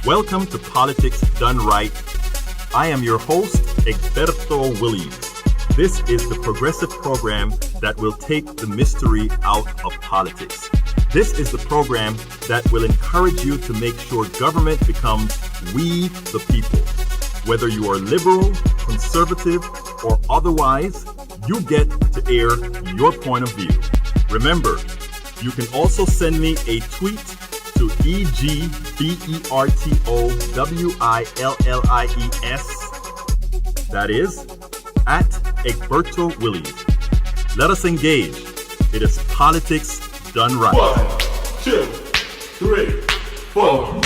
Welcome to Politics Done Right. I am your host, Egberto Williams. This is the progressive program that will take the mystery out of politics. This is the program that will encourage you to make sure government becomes we the people. Whether you are liberal, conservative, or otherwise, you get to air your point of view. Remember, you can also send me a tweet to EGBERTOWILLIES. That is, at Egberto Williams. Let us engage. It is politics done right. 1, 2, 3, 4.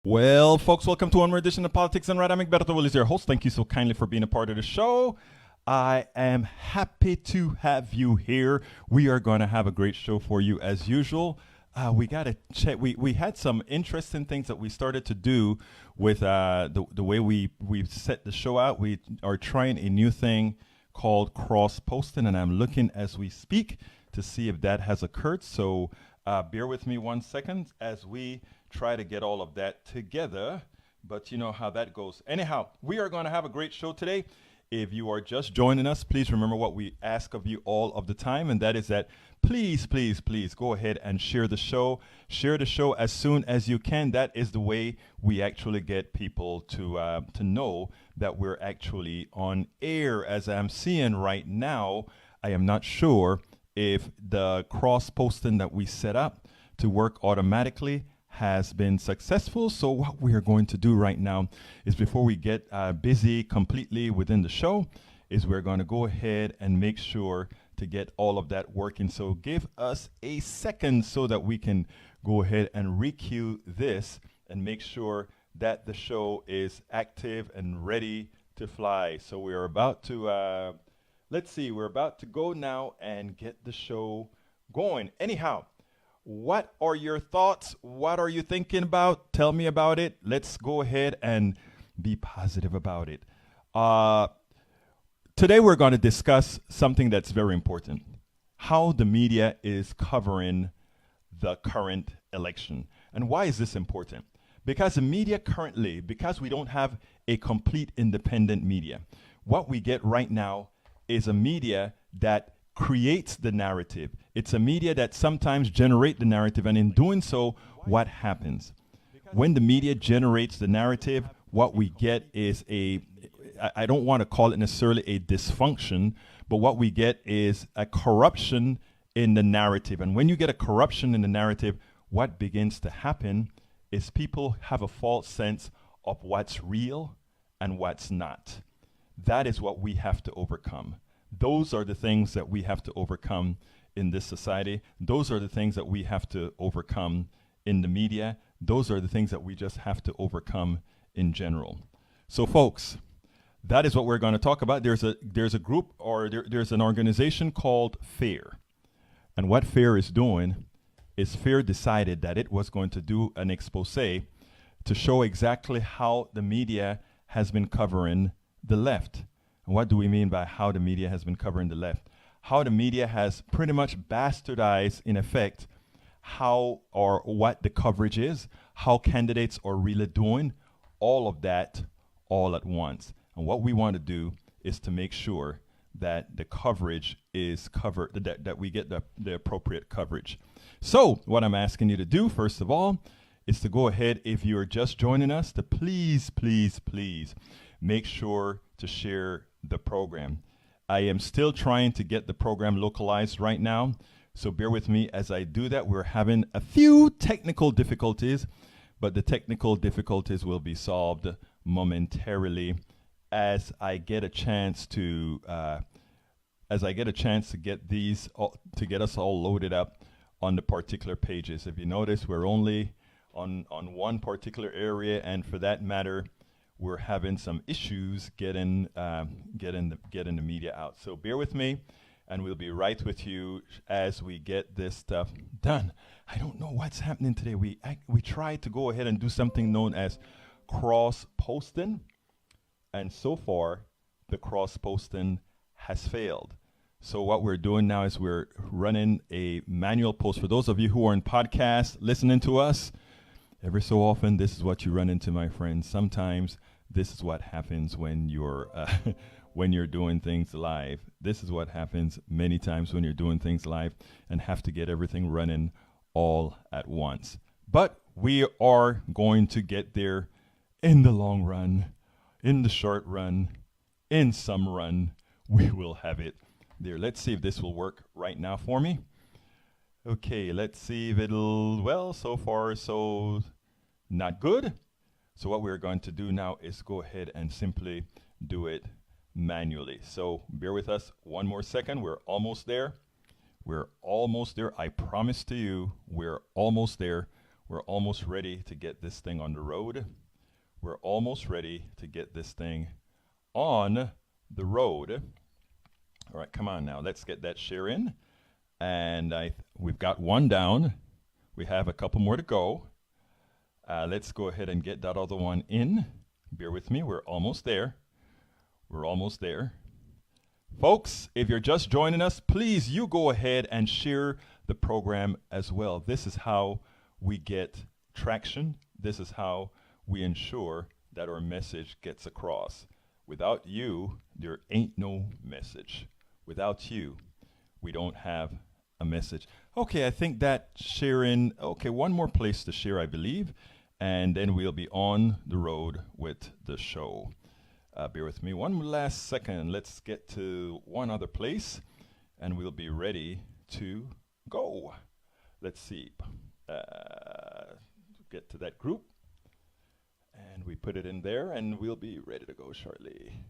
Well, folks, welcome to one more edition of Politics Done Right. I'm Egberto Williams, your host. Thank you so kindly for being a part of the show. I am happy to have you here. We are going to have a great show for you as usual. We got to check. We had some interesting things that we started to do with the way we set the show out. We are trying a new thing called cross-posting, and I'm looking as we speak to see if that has occurred. So bear with me 1 second as we try to get all of that together. But you know how that goes. Anyhow, we are going to have a great show today. If you are just joining us, please remember what we ask of you all of the time, and that is that please go ahead and share the show. Share the show as soon as you can. That is the way we actually get people to know that we're actually on air. As I'm seeing right now, I am not sure if the cross-posting that we set up to work automatically has been successful. So what we are going to do right now is, before we get busy completely within the show, is we're going to go ahead and make sure to get all of that working. So give us a second so that we can go ahead and recue this and make sure that the show is active and ready to fly. So we're about to, we're about to go now and get the show going. Anyhow, what are your thoughts? What are you thinking about? Tell me about it. Let's go ahead and be positive about it. Today we're going to discuss something that's very important: how the media is covering the current election. And why is this important? Because the media currently, because we don't have a complete independent media, what we get right now is a media that creates the narrative. It's a media that sometimes generate the narrative, and in doing so, what happens? When the media generates the narrative, what we get is I don't want to call it necessarily a dysfunction, but what we get is a corruption in the narrative. And when you get a corruption in the narrative, what begins to happen is people have a false sense of what's real and what's not. That is what we have to overcome. Those are the things that we have to overcome in this society. Those are the things that we have to overcome in the media. Those are the things that we just have to overcome in general. So folks, that is what we're going to talk about. There's a group, or there's an organization called FAIR. And what FAIR is doing is, FAIR decided that it was going to do an expose to show exactly how the media has been covering the left. And what do we mean by how the media has been covering the left? How the media has pretty much bastardized, in effect, how or what the coverage is, how candidates are really doing, all of that all at once. And what we want to do is to make sure that the coverage is covered, that we get the appropriate coverage. So what I'm asking you to do, first of all, is to go ahead, if you're just joining us, to please make sure to share the program. I am still trying to get the program localized right now, so bear with me as I do that. We're having a few technical difficulties, but the technical difficulties will be solved momentarily as I get a chance to get these to get us all loaded up on the particular pages. If you notice, we're only on one particular area, and for that matter, we're having some issues getting the media out. So bear with me, and we'll be right with you as we get this stuff done. I don't know what's happening today. We tried to go ahead and do something known as cross-posting, and so far the cross-posting has failed. So what we're doing now is we're running a manual post. For those of you who are in podcast listening to us, Every so often, this is what you run into, my friends. Sometimes this is what happens when you're when you're doing things live. This is what happens many times when you're doing things live and have to get everything running all at once. But we are going to get there in the long run, in the short run, in some run. We will have it there. Let's see if this will work right now for me. Okay, let's see if it'll, well, so far so not good. So what we're going to do now is go ahead and simply do it manually. So bear with us one more second. We're almost there. We're almost there. I promise to you, we're almost there. We're almost ready to get this thing on the road. We're almost ready to get this thing on the road. All right, come on now. Let's get that share in. And we've got one down. We have a couple more to go. Let's go ahead and get that other one in. Bear with me. We're almost there. We're almost there. Folks, if you're just joining us, please, you go ahead and share the program as well. This is how we get traction. This is how we ensure that our message gets across. Without you, there ain't no message. Without you, we don't have a message. Okay, I think that sharing, okay, one more place to share, I believe, and then we'll be on the road with the show. Bear with me one last second. Let's get to one other place, and we'll be ready to go. Let's see. Get to that group, and we put it in there, and we'll be ready to go shortly.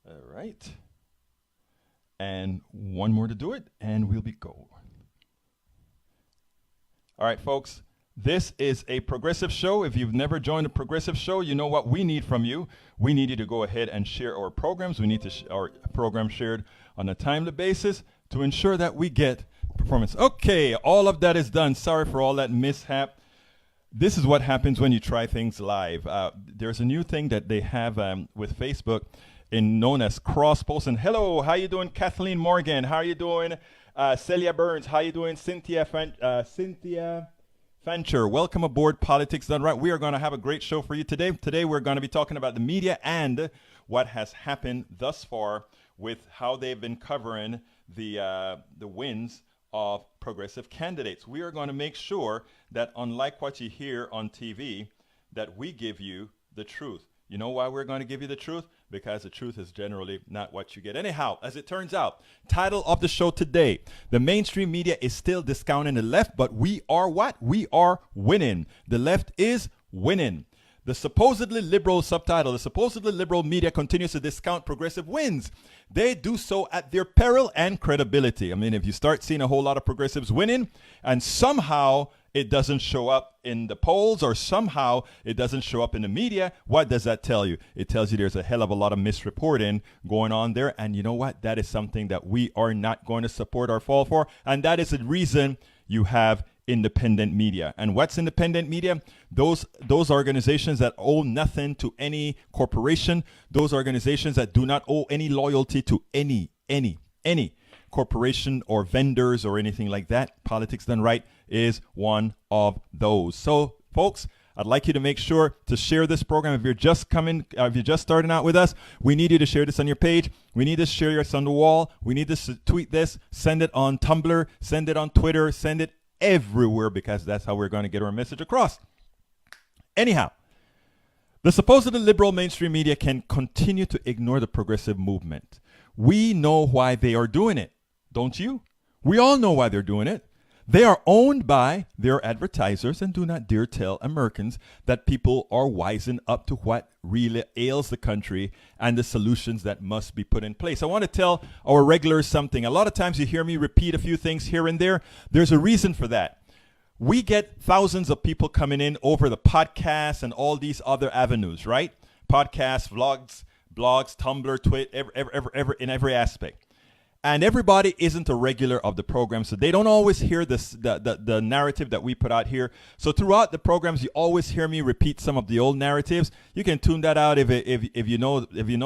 All right. And one more to do it, and we'll be go. All right, folks. This is a progressive show. If you've never joined a progressive show, you know what we need from you. We need you to go ahead and share our programs. We need to our program shared on a timely basis to ensure that we get performance. Okay, all of that is done. Sorry for all that mishap. This is what happens when you try things live. There's a new thing that they have with Facebook known as cross-posting. Hello, how you doing, Kathleen Morgan? How are you doing, Celia Burns? How you doing, Cynthia Fancher? Welcome aboard Politics Done Right. We are going to have a great show for you today. Today we're going to be talking about the media and what has happened thus far with how they've been covering the wins of progressive candidates. We are going to make sure that, unlike what you hear on TV, that we give you the truth. You know why we're going to give you the truth? Because the truth is generally not what you get. Anyhow, as it turns out, title of the show today, the mainstream media is still discounting the left, but we are what? We are winning. The left is winning. The supposedly liberal subtitle, the supposedly liberal media continues to discount progressive wins. They do so at their peril and credibility. I mean, if you start seeing a whole lot of progressives winning and somehow it doesn't show up in the polls or somehow it doesn't show up in the media, what does that tell you? It tells you there's a hell of a lot of misreporting going on there. And you know what? That is something that we are not going to support or fall for. And that is the reason you have independent media. And what's independent media? Those organizations that owe nothing to any corporation, those organizations that do not owe any loyalty to any corporation or vendors or anything like that. Politics Done Right is one of those. So, folks, I'd like you to make sure to share this program. If you're just starting out with us, we need you to share this on your page. We need to share this on the wall. We need to tweet this, send it on Tumblr, send it on Twitter, send it everywhere, because that's how we're going to get our message across. Anyhow, the supposedly liberal mainstream media can continue to ignore the progressive movement. We know why they are doing it, don't you? We all know why they're doing it. They are owned by their advertisers and do not dare tell Americans that people are wising up to what really ails the country and the solutions that must be put in place. I want to tell our regulars something. A lot of times you hear me repeat a few things here and there. There's a reason for that. We get thousands of people coming in over the podcasts and all these other avenues, right? Podcasts, vlogs, blogs, Tumblr, Twitter, in every aspect. And everybody isn't a regular of the program, so they don't always hear the narrative that we put out here. So throughout the programs, you always hear me repeat some of the old narratives. You can tune that out if you know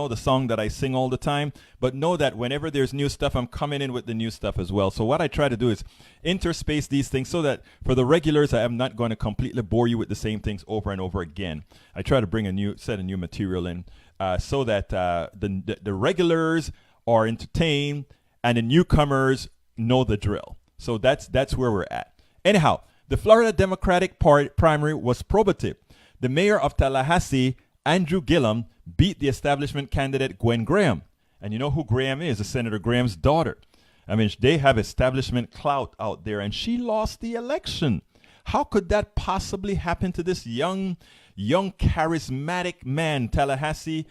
the song that I sing all the time. But know that whenever there's new stuff, I'm coming in with the new stuff as well. So what I try to do is interspace these things so that for the regulars, I am not going to completely bore you with the same things over and over again. I try to bring a new set of new material in so that the regulars are entertained and the newcomers know the drill. So that's where we're at. Anyhow, the Florida Democratic primary was probative. The mayor of Tallahassee, Andrew Gillum, beat the establishment candidate Gwen Graham. And you know who Graham is? Senator Graham's daughter. I mean, they have establishment clout out there, and she lost the election. How could that possibly happen to this young, charismatic man, Tallahassee,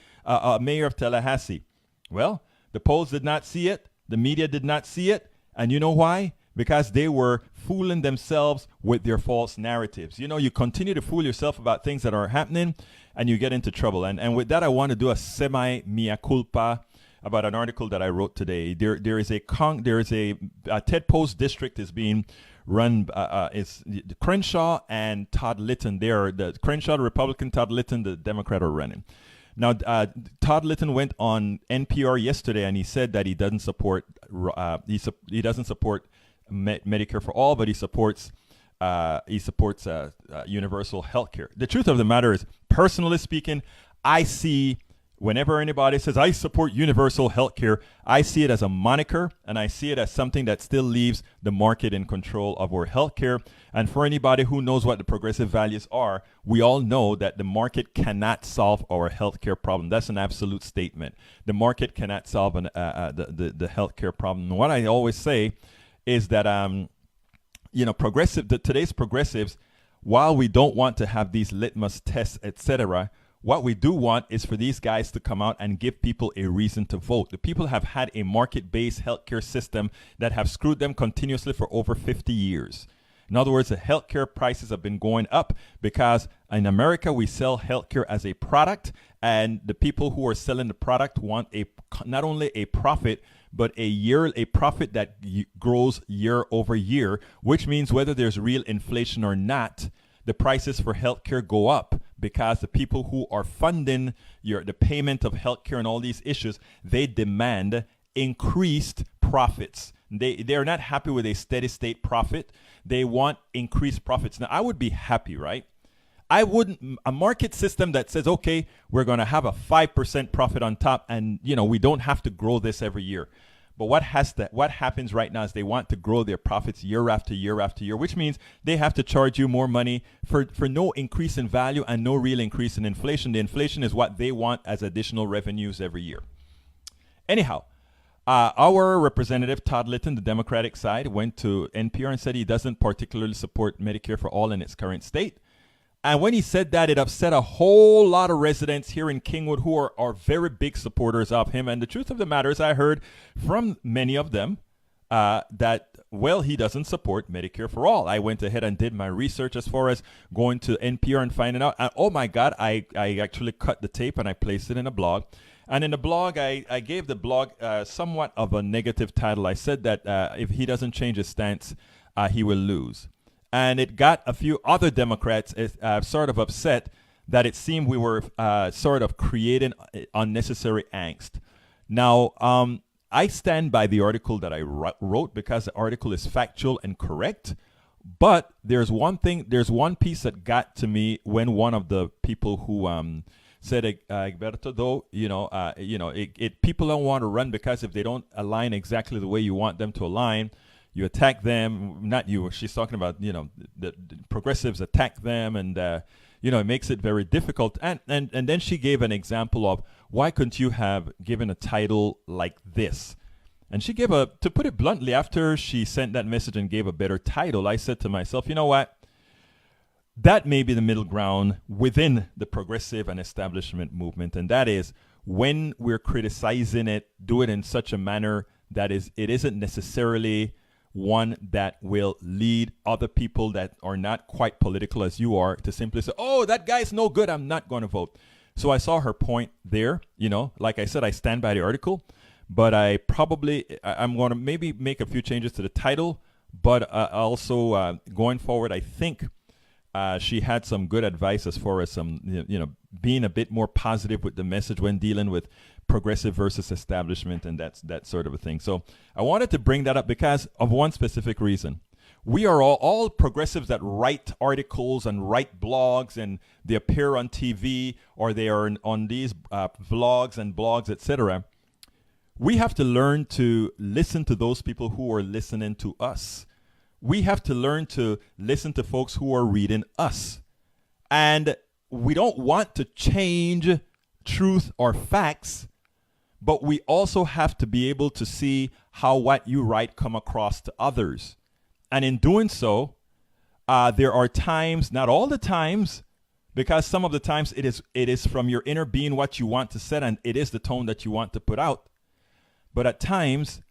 mayor of Tallahassee? Well, the polls did not see it. The media did not see it. And you know why? Because they were fooling themselves with their false narratives. You know, you continue to fool yourself about things that are happening and you get into trouble. And with that, I want to do a semi-mea culpa about an article that I wrote today. There is a Ted Post district is being run. It's Crenshaw and Todd Litton. The Crenshaw, the Republican, Todd Litton, the Democrat, are running. Now, Todd Litton went on NPR yesterday, and he said that he doesn't support he doesn't support Medicare for all, but he supports universal health care. The truth of the matter is, personally speaking, I see whenever anybody says I support universal health care, I see it as a moniker, and I see it as something that still leaves the market in control of our health care. And for anybody who knows what the progressive values are, we all know that the market cannot solve our health care problem. That's an absolute statement. The market cannot solve the health care problem. And what I always say is that today's progressives, while we don't want to have these litmus tests, etc., what we do want is for these guys to come out and give people a reason to vote. The people have had a market-based healthcare system that have screwed them continuously for over 50 years. In other words, the healthcare prices have been going up because in America, we sell healthcare as a product, and the people who are selling the product want not only a profit, but a profit that grows year over year, which means whether there's real inflation or not, the prices for healthcare go up because the people who are funding the payment of healthcare and all these issues, they demand increased profits. They're not happy with a steady state profit. They want increased profits. Now, I would be happy, right? A market system that says, okay, we're going to have a 5% profit on top, and we don't have to grow this every year. But what happens right now is they want to grow their profits year after year after year, which means they have to charge you more money for no increase in value and no real increase in inflation. The inflation is what they want as additional revenues every year. Anyhow, our representative, Todd Litton, the Democratic side, went to NPR and said he doesn't particularly support Medicare for all in its current state. And when he said that, it upset a whole lot of residents here in Kingwood who are very big supporters of him. And the truth of the matter is I heard from many of them that, well, he doesn't support Medicare for all. I went ahead and did my research as far as going to NPR and finding out. And, oh, my God, I actually cut the tape and I placed it in a blog. And in the blog, I gave the blog somewhat of a negative title. I said that if he doesn't change his stance, he will lose. And it got a few other Democrats sort of upset that it seemed we were sort of creating unnecessary angst. Now, I stand by the article that I wrote because the article is factual and correct. But there's one piece that got to me when one of the people who said, Egberto, though, people don't want to run because if they don't align exactly the way you want them to align, you attack them. Not you. She's talking about, the progressives attack them, and it makes it very difficult. And then she gave an example of why couldn't you have given a title like this? And she gave to put it bluntly, after she sent that message and gave a better title, I said to myself, you know what? That may be the middle ground within the progressive and establishment movement. And that is when we're criticizing it, do it in such a manner that it isn't necessarily one that will lead other people that are not quite political as you are to simply say, oh, that guy's no good, I'm not going to vote. So I saw her point there. Like I said, I stand by the article. but I'm going to maybe make a few changes to the title, but also going forward, I think she had some good advice as far as some, being a bit more positive with the message when dealing with progressive versus establishment and that sort of a thing. So I wanted to bring that up because of one specific reason. We are all progressives that write articles and write blogs, and they appear on TV or they are on these vlogs and blogs, etc. We have to learn to listen to those people who are listening to us. We have to learn to listen to folks who are reading us. And we don't want to change truth or facts, but we also have to be able to see how what you write come across to others. And in doing so, there are times, not all the times, because some of the times it is from your inner being what you want to say, and it is the tone that you want to put out. But at times,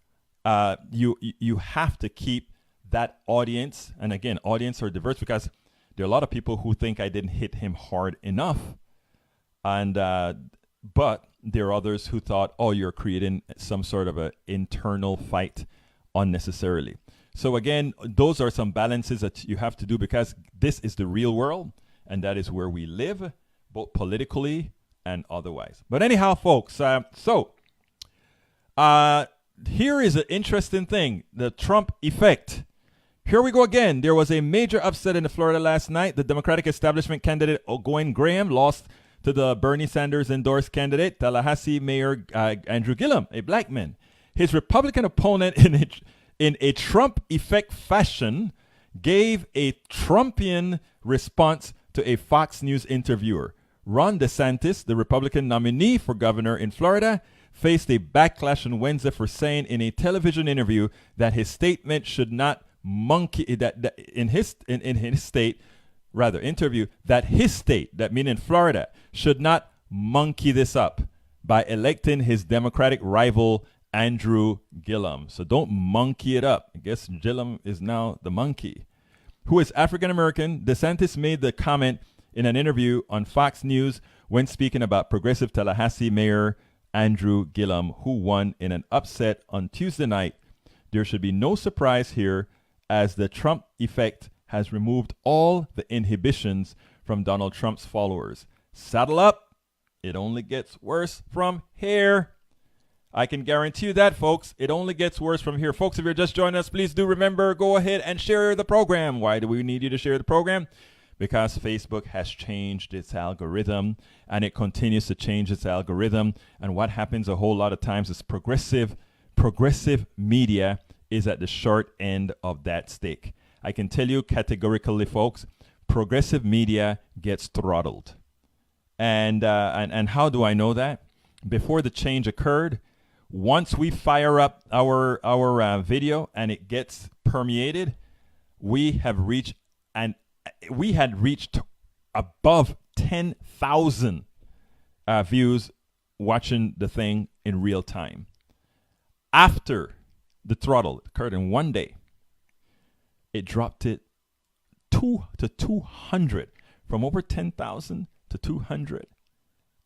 you have to keep that audience, and again, audience are diverse because there are a lot of people who think I didn't hit him hard enough, and but there are others who thought, oh, you're creating some sort of an internal fight unnecessarily. So again, those are some balances that you have to do because this is the real world, and that is where we live, both politically and otherwise. But anyhow, folks, here is an interesting thing, the Trump effect. Here we go again. There was a major upset in Florida last night. The Democratic establishment candidate Gwen Graham lost to the Bernie Sanders endorsed candidate, Tallahassee Mayor Andrew Gillum, a black man. His Republican opponent in a Trump effect fashion gave a Trumpian response to a Fox News interviewer. Ron DeSantis, the Republican nominee for governor in Florida, faced a backlash on Wednesday for saying in a television interview that his statement should not monkey that in his state, that meaning Florida, should not monkey this up by electing his Democratic rival Andrew Gillum. So don't monkey it up. I guess Gillum is now the monkey. Who is African American? DeSantis made the comment in an interview on Fox News when speaking about progressive Tallahassee Mayor Andrew Gillum, who won in an upset on Tuesday night. There should be no surprise here, as the Trump effect has removed all the inhibitions from Donald Trump's followers. Saddle up. It only gets worse from here. I can guarantee you that, folks. It only gets worse from here. Folks, if you're just joining us, please do remember, go ahead and share the program. Why do we need you to share the program? Because Facebook has changed its algorithm, and it continues to change its algorithm. And what happens a whole lot of times is progressive media is at the short end of that stick. I can tell you categorically, folks, progressive media gets throttled. And how do I know that? Before the change occurred, once we fire up our video and it gets permeated, we had reached above 10,000 views watching the thing in real time. After the throttle occurred in one day, it dropped it to 200, from over 10,000 to 200.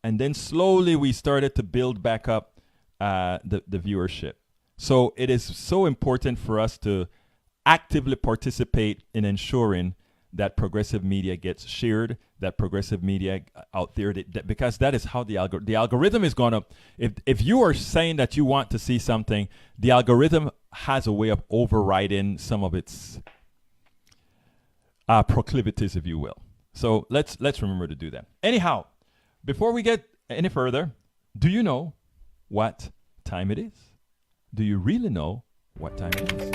And then slowly we started to build back up the viewership. So it is so important for us to actively participate in ensuring that progressive media gets shared, that progressive media out there, because that is how the algorithm is going to, if you are saying that you want to see something, the algorithm has a way of overriding some of its proclivities, if you will. So let's remember to do that. Anyhow, before we get any further, do you know what time it is? Do you really know what time it is?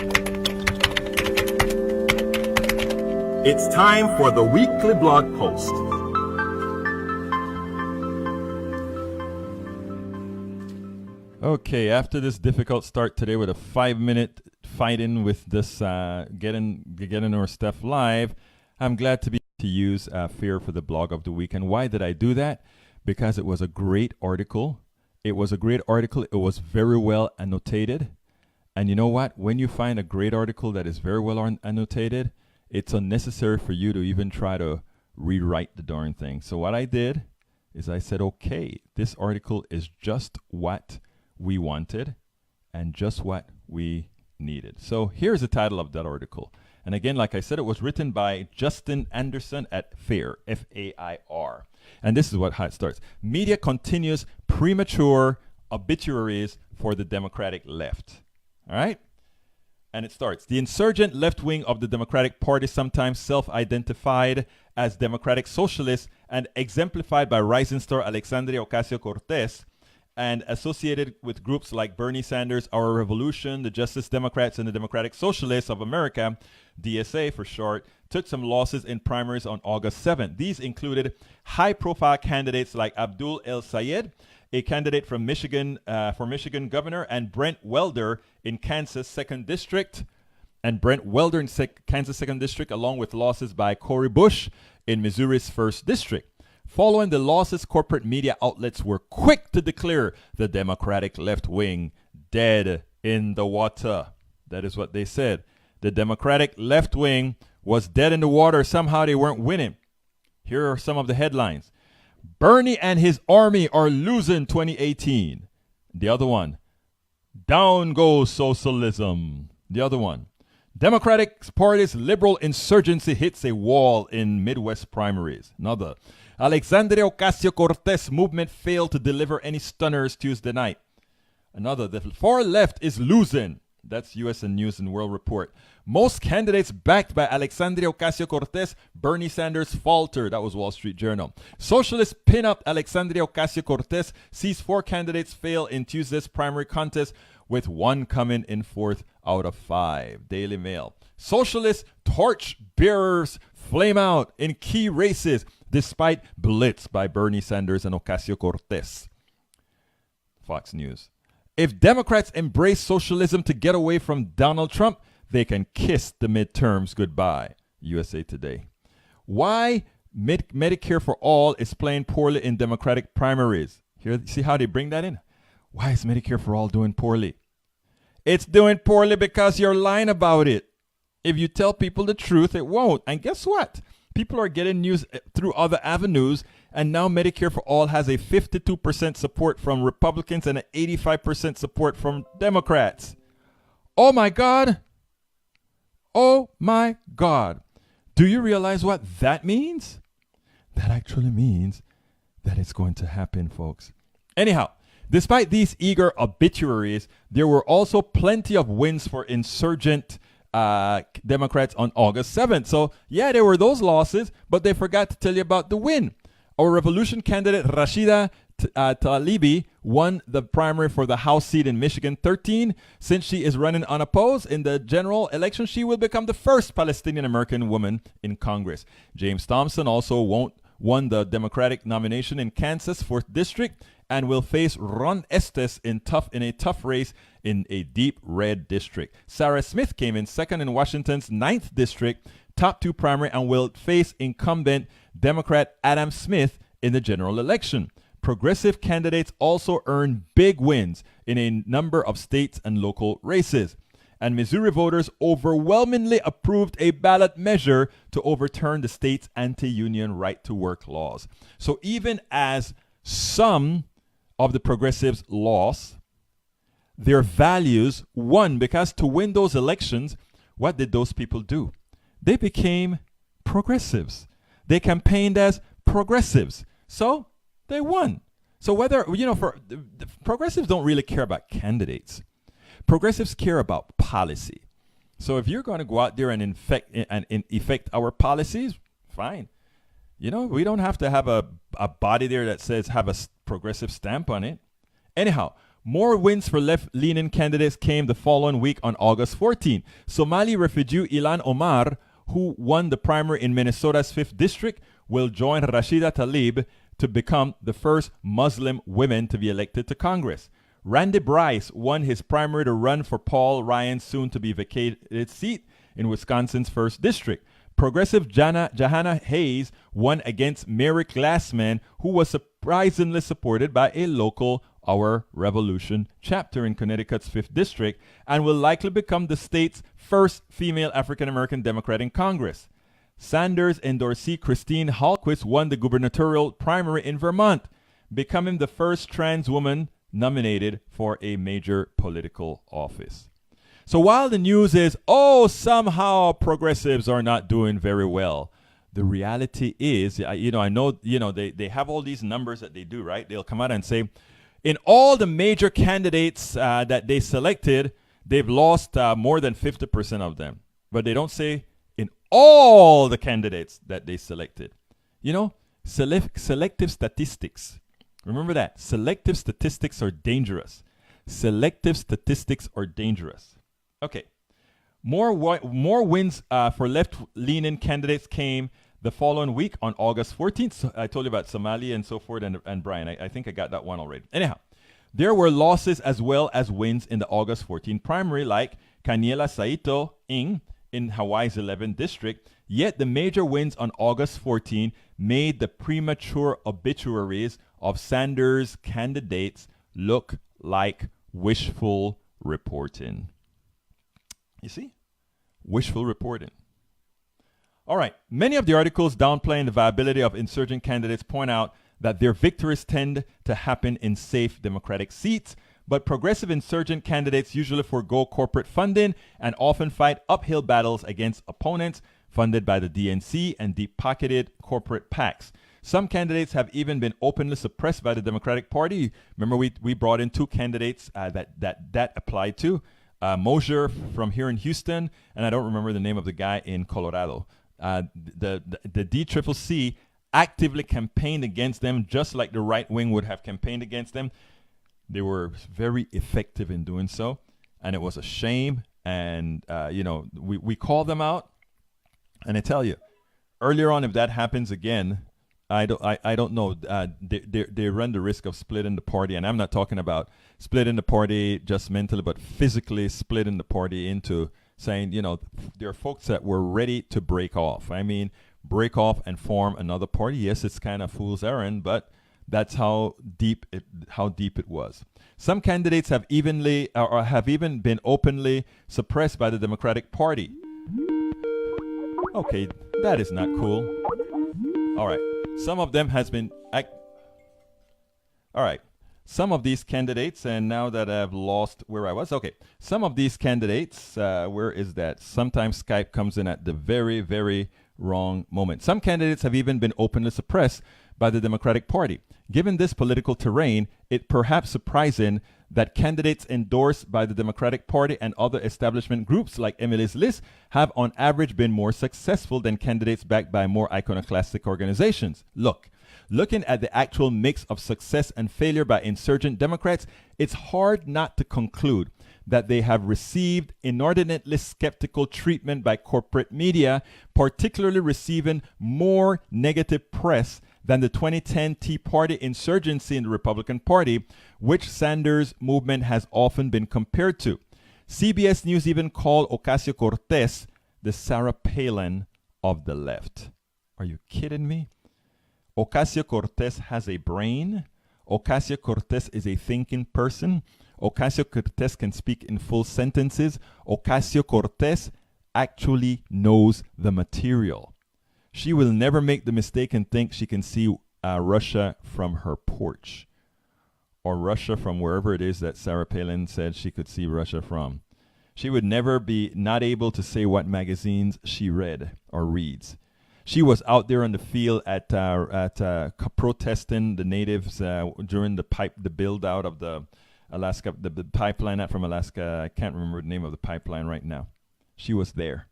It's time for the weekly blog post. Okay, after this difficult start today with a 5-minute fighting with this getting our stuff live, I'm glad to use Fear for the blog of the week. And why did I do that? Because it was a great article. It was very well annotated. And you know what? When you find a great article that is very well annotated, it's unnecessary for you to even try to rewrite the darn thing. So what I did is I said, okay, this article is just what we wanted. and just what we needed. So here's the title of that article. And again, like I said, it was written by Justin Anderson at FAIR, F-A-I-R. And this is how it starts. Media continues premature obituaries for the Democratic left. All right? And it starts. The insurgent left wing of the Democratic Party, sometimes self-identified as Democratic Socialists and exemplified by rising star Alexandria Ocasio-Cortez, and associated with groups like Bernie Sanders, Our Revolution, the Justice Democrats, and the Democratic Socialists of America, DSA for short, took some losses in primaries on August 7th. These included high-profile candidates like Abdul El Sayed, a candidate from Michigan for Michigan governor, and Brent Welder in Kansas 2nd District, Kansas 2nd District, along with losses by Cory Bush in Missouri's 1st District. Following the losses, corporate media outlets were quick to declare the Democratic left wing dead in the water. That is what they said. The Democratic left wing was dead in the water. Somehow they weren't winning. Here are some of the headlines. Bernie and his army are losing 2018. The other one. Down goes socialism. The other one. Democratic Party's liberal insurgency hits a wall in Midwest primaries. Another. Alexandria Ocasio-Cortez movement failed to deliver any stunners Tuesday night. Another. The far left is losing. That's U.S. News and World Report. Most candidates backed by Alexandria Ocasio-Cortez, Bernie Sanders falter. That was Wall Street Journal. Socialists pin up Alexandria Ocasio-Cortez, sees 4 candidates fail in Tuesday's primary contest, with 1 coming in 4th out of 5. Daily Mail. Socialist torch bearers flame out in key races despite blitz by Bernie Sanders and Ocasio-Cortez. Fox News. If Democrats embrace socialism to get away from Donald Trump, they can kiss the midterms goodbye. USA Today. Why Medicare for All is playing poorly in Democratic primaries. Here, see how they bring that in? Why is Medicare for All doing poorly? It's doing poorly because you're lying about it. If you tell people the truth, it won't. And guess what? People are getting news through other avenues, and now Medicare for All has a 52% support from Republicans and an 85% support from Democrats. Oh my God. Oh my God. Do you realize what that means? That actually means that it's going to happen, folks. Anyhow, despite these eager obituaries, there were also plenty of wins for insurgent Democrats on August 7th. So, yeah, there were those losses, but they forgot to tell you about the win. Our Revolution candidate, Rashida Tlaib, won the primary for the House seat in Michigan 13. Since she is running unopposed in the general election, she will become the first Palestinian-American woman in Congress. James Thompson also won the Democratic nomination in Kansas 4th District and will face Ron Estes in a tough race in a deep red district. Sarah Smith came in second in Washington's 9th District, top 2 primary, and will face incumbent Democrat Adam Smith in the general election. Progressive candidates also earned big wins in a number of states and local races. And Missouri voters overwhelmingly approved a ballot measure to overturn the state's anti-union right-to-work laws. So even as some of the progressives lost, their values won, because to win those elections, what did those people do? They became progressives. They campaigned as progressives. So they won. So whether, for the progressives don't really care about candidates. Progressives care about policy. So if you're going to go out there and effect our policies, fine. We don't have to have a body there that says have a progressive stamp on it. Anyhow, more wins for left-leaning candidates came the following week on August 14. Somali refugee Ilan Omar, who won the primary in Minnesota's 5th District, will join Rashida Tlaib to become the first Muslim woman to be elected to Congress. Randy Bryce won his primary to run for Paul Ryan's soon-to-be vacated seat in Wisconsin's 1st District. Progressive Jahana Hayes won against Mary Glassman, who was surprisingly supported by a local Our Revolution chapter in Connecticut's 5th District, and will likely become the state's first female African-American Democrat in Congress. Sanders endorsee Christine Hallquist won the gubernatorial primary in Vermont, becoming the first trans woman nominated for a major political office. So while the news is, oh, somehow progressives are not doing very well, the reality is, I know, they have all these numbers that they do, right? They'll come out and say, in all the major candidates that they selected, they've lost more than 50% of them. But they don't say in all the candidates that they selected. Selective statistics. Remember that. Selective statistics are dangerous. Selective statistics are dangerous. Okay. More wins for left-leaning candidates came the following week on August 14th. So I told you about Somalia and so forth and Brian. I think I got that one already. Anyhow, there were losses as well as wins in the August 14th primary, like Kaniela Saito Ing in Hawaii's 11th district. Yet the major wins on August 14 made the premature obituaries of Sanders' candidates look like wishful reporting. You see? Wishful reporting. All right. Many of the articles downplaying the viability of insurgent candidates point out that their victories tend to happen in safe Democratic seats, but progressive insurgent candidates usually forego corporate funding and often fight uphill battles against opponents funded by the DNC and deep-pocketed corporate PACs. Some candidates have even been openly suppressed by the Democratic Party. Remember, we brought in two candidates that applied to. Mosier from here in Houston, and I don't remember the name of the guy in Colorado. The DCCC actively campaigned against them, just like the right wing would have campaigned against them. They were very effective in doing so, and it was a shame. And we call them out, and I tell you, earlier on, if that happens again, I don't know. They run the risk of splitting the party, and I'm not talking about splitting the party just mentally, but physically splitting the party into saying, there are folks that were ready to break off. I mean, break off and form another party. Yes, it's kind of fool's errand, but that's how deep it was. Some candidates have even been openly suppressed by the Democratic Party. Okay, that is not cool. All right. Some of them has been... All right. Some of these candidates, and now that I've lost where I was. Okay. Some of these candidates, where is that? Sometimes Skype comes in at the very, very wrong moment. Some candidates have even been openly suppressed by the Democratic Party. Given this political terrain, it perhaps surprising that candidates endorsed by the Democratic Party and other establishment groups like Emily's List have on average been more successful than candidates backed by more iconoclastic organizations. Looking at the actual mix of success and failure by insurgent Democrats, it's hard not to conclude that they have received inordinately skeptical treatment by corporate media, particularly receiving more negative press than the 2010 Tea Party insurgency in the Republican Party, which Sanders' movement has often been compared to. CBS News even called Ocasio-Cortez the Sarah Palin of the left. Are you kidding me? Ocasio-Cortez has a brain. Ocasio-Cortez is a thinking person. Ocasio-Cortez can speak in full sentences. Ocasio-Cortez actually knows the material. She will never make the mistake and think she can see Russia from her porch, or Russia from wherever it is that Sarah Palin said she could see Russia from. She would never be not able to say what magazines she read or reads. She was out there on the field at protesting the natives during the build out of the Alaska, the pipeline out from Alaska. I can't remember the name of the pipeline right now. She was there.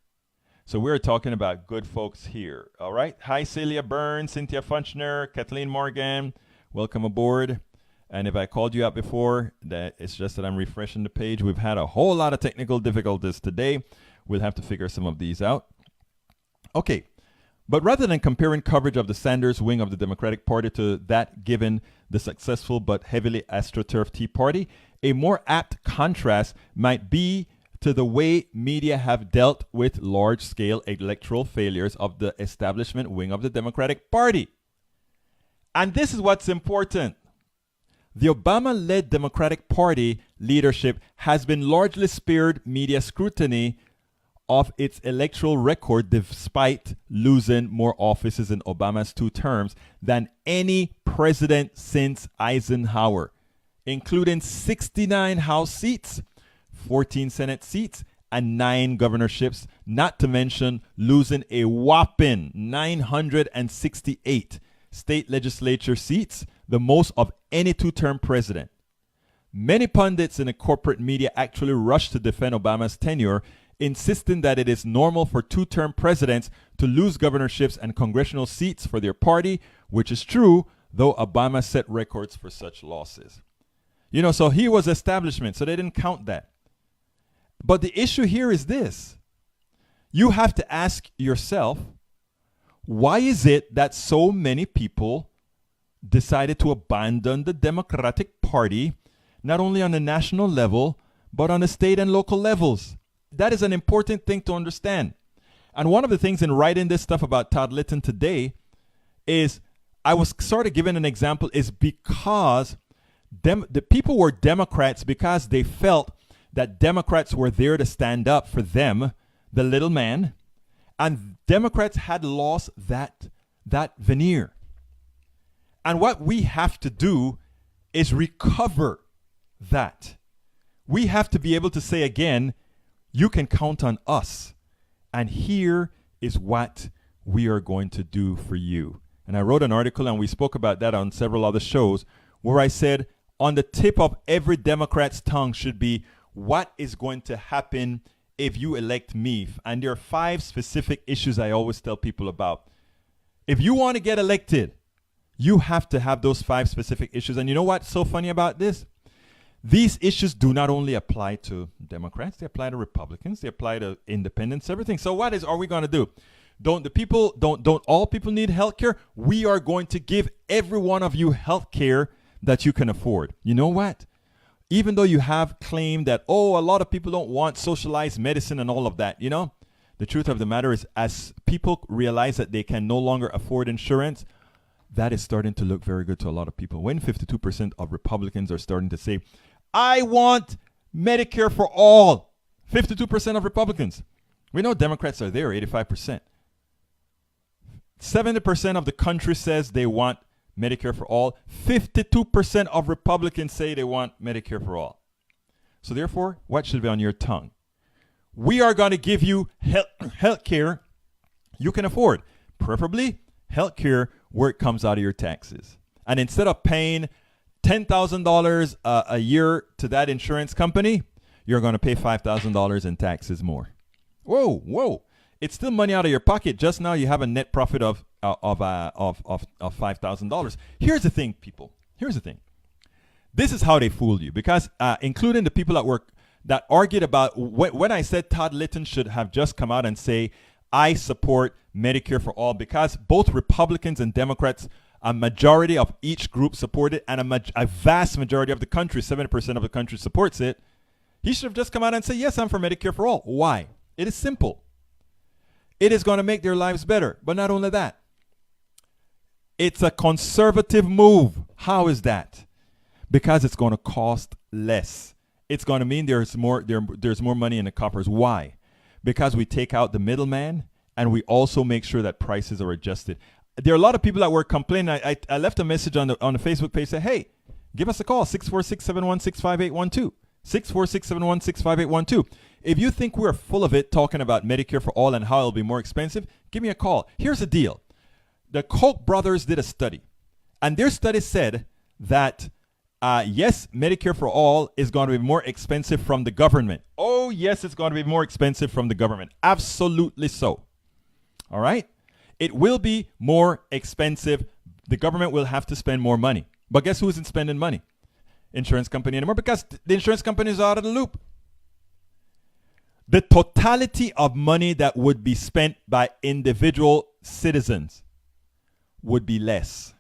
So we're talking about good folks here. All right. Hi, Celia Burns, Cynthia Funchner, Kathleen Morgan. Welcome aboard. And if I called you out before, that it's just that I'm refreshing the page. We've had a whole lot of technical difficulties today. We'll have to figure some of these out. Okay. But rather than comparing coverage of the Sanders wing of the Democratic Party to that given the successful but heavily astroturf Tea Party, a more apt contrast might be to the way media have dealt with large-scale electoral failures of the establishment wing of the Democratic Party. And this is what's important. The Obama-led Democratic Party leadership has been largely spared media scrutiny of its electoral record despite losing more offices in Obama's 2 terms than any president since Eisenhower. including 69 House seats, 14 Senate seats, and 9 governorships, not to mention losing a whopping 968 state legislature seats, the most of any two-term president. Many pundits in the corporate media actually rushed to defend Obama's tenure, insisting that it is normal for two-term presidents to lose governorships and congressional seats for their party, which is true, though Obama set records for such losses. So he was establishment, so they didn't count that. But the issue here is this. You have to ask yourself, why is it that so many people decided to abandon the Democratic Party, not only on the national level, but on the state and local levels? That is an important thing to understand. And one of the things in writing this stuff about Todd Litton today is, I was sort of given an example, is because the people were Democrats because they felt that Democrats were there to stand up for them, the little man, and Democrats had lost that veneer. And what we have to do is recover that. We have to be able to say again, you can count on us. And here is what we are going to do for you. And I wrote an article, and we spoke about that on several other shows, where I said on the tip of every Democrat's tongue should be, what is going to happen if you elect me? And there are 5 specific issues I always tell people about. If you want to get elected, you have to have those 5 specific issues. And you know what's so funny about this? These issues do not only apply to Democrats, they apply to Republicans, they apply to independents, everything. So what are we going to do? Don't all people need health care? We are going to give every one of you health care that you can afford. You know what? Even though you have claimed that, a lot of people don't want socialized medicine and all of that, the truth of the matter is, as people realize that they can no longer afford insurance, that is starting to look very good to a lot of people. When 52% of Republicans are starting to say, I want Medicare for all. 52% of Republicans. We know Democrats are there, 85%. 70% of the country says they want Medicare for all. 52% of Republicans say they want Medicare for all. So therefore, what should be on your tongue? We are going to give you health care you can afford. Preferably health care where it comes out of your taxes. And instead of paying $10,000 a year to that insurance company, you're going to pay $5,000 in taxes more. Whoa. It's still money out of your pocket. Just now you have a net profit of $5,000. Here's the thing, people. Here's the thing. This is how they fooled you, because including the people at work that argued about when I said Todd Litton should have just come out and say, I support Medicare for all, because both Republicans and Democrats, a majority of each group support it, and a vast majority of the country, 70% of the country supports it. He should have just come out and say, yes, I'm for Medicare for all. Why? It is simple. It is going to make their lives better. But not only that, it's a conservative move. How is that? Because it's going to cost less. It's going to mean there's more money in the coffers. Why? Because we take out the middleman, and we also make sure that prices are adjusted. There are a lot of people that were complaining. I left a message on the Facebook page, say, hey, give us a call, 646-716-5812. 646-716-5812. If you think we're full of it talking about Medicare for all and how it'll be more expensive, give me a call. Here's the deal. The Koch brothers did a study, and their study said that, yes, Medicare for all is going to be more expensive from the government. Oh, yes, it's going to be more expensive from the government. Absolutely so. All right? It will be more expensive. The government will have to spend more money. But guess who isn't spending money? Insurance company anymore, because the insurance company is out of the loop. The totality of money that would be spent by individual citizens would be less.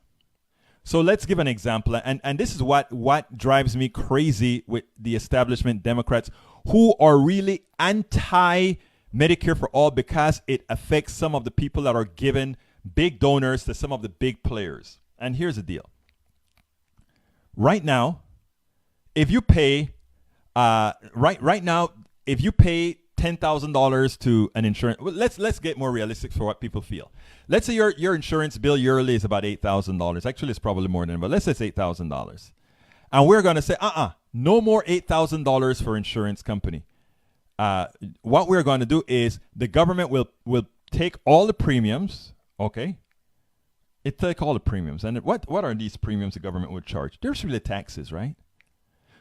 So let's give an example. And this is what drives me crazy with the establishment Democrats, who are really anti-Medicare for all because it affects some of the people that are given big donors to some of the big players. And here's the deal. Right now, if you pay if you pay $10,000 to an insurance, well, let's get more realistic for what people feel. Let's say your insurance bill yearly is about $8,000. Actually, it's probably more than that, but let's say it's $8,000. And we're going to say, no more $8,000 for insurance company. What we're going to do is the government will take all the premiums, okay? It take all the premiums. And what are these premiums the government would charge? There's really taxes, right?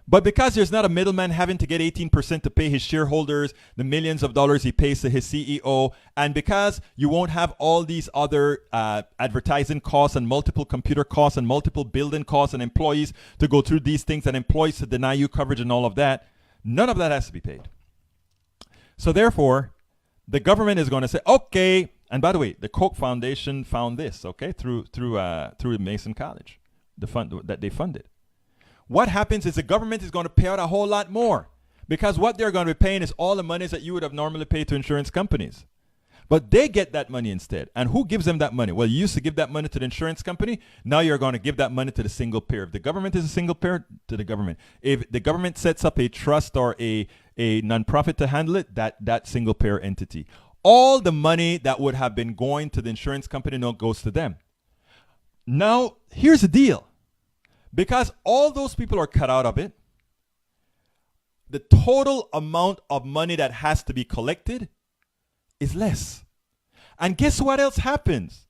But because there's not a middleman having to get 18% to pay his shareholders, the millions of dollars he pays to his CEO, and because you won't have all these other advertising costs and multiple computer costs and multiple building costs and employees to go through these things and employees to deny you coverage and all of that, none of that has to be paid. So therefore, the government is going to say, okay, and by the way, the Koch Foundation found this, okay, through Mason College, the fund that they funded. What happens is the government is going to pay out a whole lot more because what they're going to be paying is all the monies that you would have normally paid to insurance companies. But they get that money instead. And who gives them that money? Well, you used to give that money to the insurance company. Now you're going to give that money to the single payer. If the government is a single payer, to the government. If the government sets up a trust or a nonprofit to handle it, that single payer entity. All the money that would have been going to the insurance company now goes to them. Now, here's the deal. Because all those people are cut out of it, the total amount of money that has to be collected is less. And guess what else happens?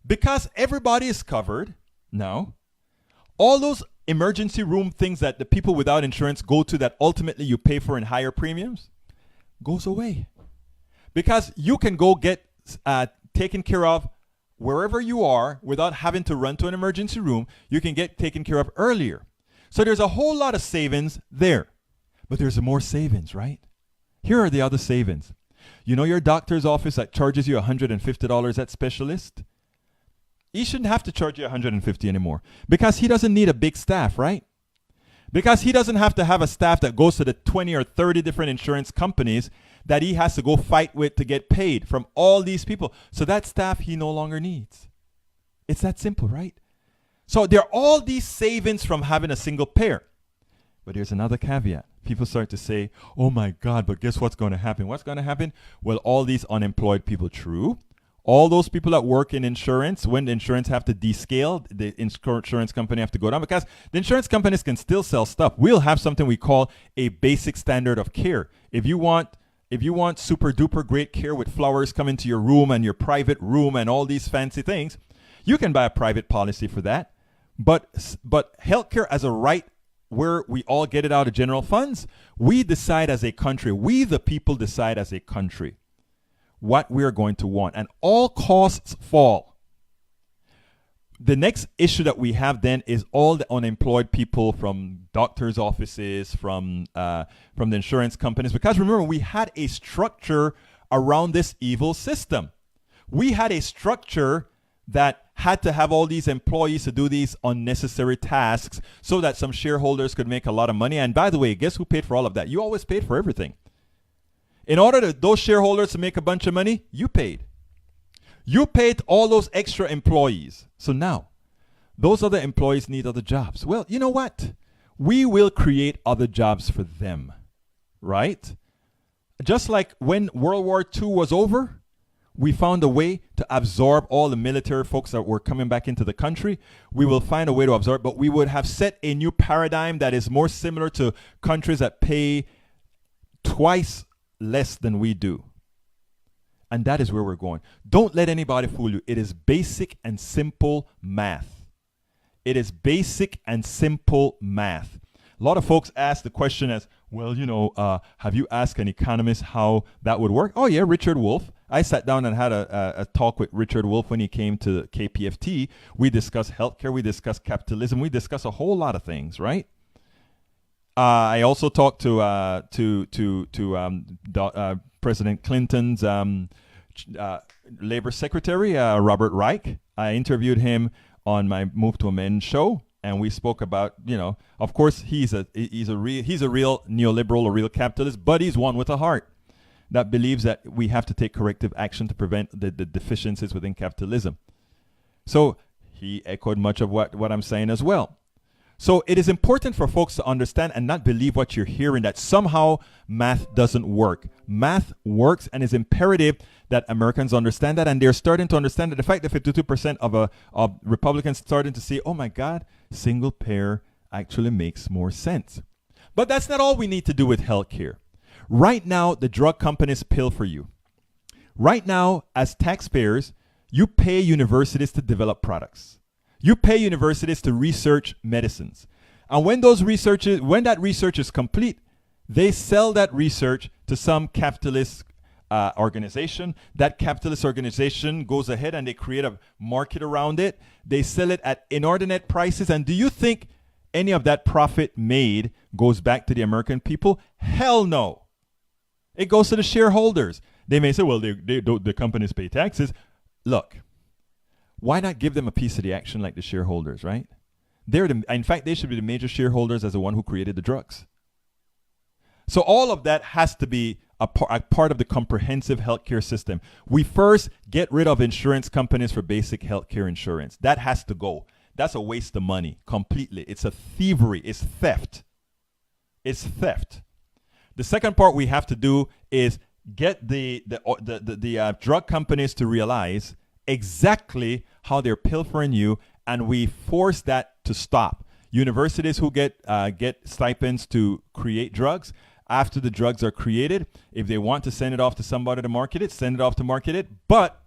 Because everybody is covered now, all those emergency room things that the people without insurance go to that ultimately you pay for in higher premiums goes away. Because you can go get taken care of wherever you are without having to run to an emergency room. You can get taken care of earlier. So there's a whole lot of savings there. But there's more savings, right? Here are the other savings. You know your doctor's office that charges you $150 at specialist? He shouldn't have to charge you $150 anymore because he doesn't need a big staff, right? Because he doesn't have to have a staff that goes to the 20 or 30 different insurance companies that he has to go fight with to get paid from all these people. So that staff he no longer needs. It's that simple, right? So there are all these savings from having a single payer. But there's another caveat. People start to say, oh my God, but guess what's going to happen? What's going to happen? Well, all these unemployed people, true. All those people that work in insurance, when the insurance have to descale, the insurance company have to go down because the insurance companies can still sell stuff. We'll have something we call a basic standard of care. If you want super duper great care with flowers coming to your room and your private room and all these fancy things, you can buy a private policy for that. But healthcare as a right where we all get it out of general funds, we decide as a country, we the people decide as a country what we're going to want. And all costs fall. The next issue that we have then is all the unemployed people from doctors' offices, from the insurance companies. Because remember, we had a structure around this evil system. We had a structure that had to have all these employees to do these unnecessary tasks so that some shareholders could make a lot of money. And by the way, guess who paid for all of that? You always paid for everything. In order to those shareholders to make a bunch of money, you paid. You paid all those extra employees. So now, those other employees need other jobs. Well, you know what? We will create other jobs for them, right? Just like when World War II was over, we found a way to absorb all the military folks that were coming back into the country. We will find a way to absorb, but we would have set a new paradigm that is more similar to countries that pay twice less than we do. And that is where we're going. Don't let anybody fool you. It is basic and simple math. It is basic and simple math. A lot of folks ask the question as, well, have you asked an economist how that would work? Oh, yeah, Richard Wolff. I sat down and had a talk with Richard Wolff when he came to KPFT. We discussed healthcare. We discussed capitalism. We discussed a whole lot of things, right? I also talked to President Clinton's labor secretary, Robert Reich. I interviewed him on my Move to Amend show, and we spoke about, of course, he's a real neoliberal, a real capitalist, but he's one with a heart that believes that we have to take corrective action to prevent the deficiencies within capitalism. So he echoed much of what I'm saying as well. So it is important for folks to understand and not believe what you're hearing, that somehow math doesn't work. Math works, and it's imperative that Americans understand that, and they're starting to understand that. The fact that 52% of Republicans starting to say, oh my God, single payer actually makes more sense. But that's not all we need to do with healthcare. Right now, the drug companies pill for you. Right now, as taxpayers, you pay universities to develop products. You pay universities to research medicines. And when that research is complete, they sell that research to some capitalist organization. That capitalist organization goes ahead and they create a market around it. They sell it at inordinate prices. And do you think any of that profit made goes back to the American people? Hell no. It goes to the shareholders. They may say, well, the companies pay taxes. Look, why not give them a piece of the action like the shareholders, right? In fact, they should be the major shareholders as the one who created the drugs. So all of that has to be a part of the comprehensive healthcare system. We first get rid of insurance companies for basic healthcare insurance. That has to go. That's a waste of money completely. It's a thievery. It's theft. It's theft. The second part we have to do is get the drug companies to realize exactly how they're pilfering you, and we force that to stop. Universities who get stipends to create drugs, after the drugs are created, if they want to send it off to somebody to market it, send it off to market it. But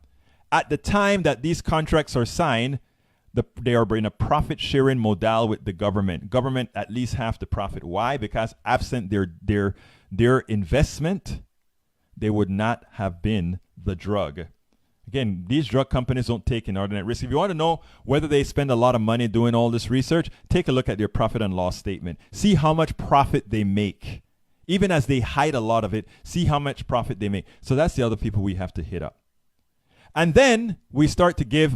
at the time that these contracts are signed, they are in a profit-sharing model with the government. Government at least half the profit. Why? Because absent their investment, they would not have been the drug. Again, these drug companies don't take inordinate risk. If you want to know whether they spend a lot of money doing all this research, take a look at their profit and loss statement. See how much profit they make. Even as they hide a lot of it, see how much profit they make. So that's the other people we have to hit up. And then we start to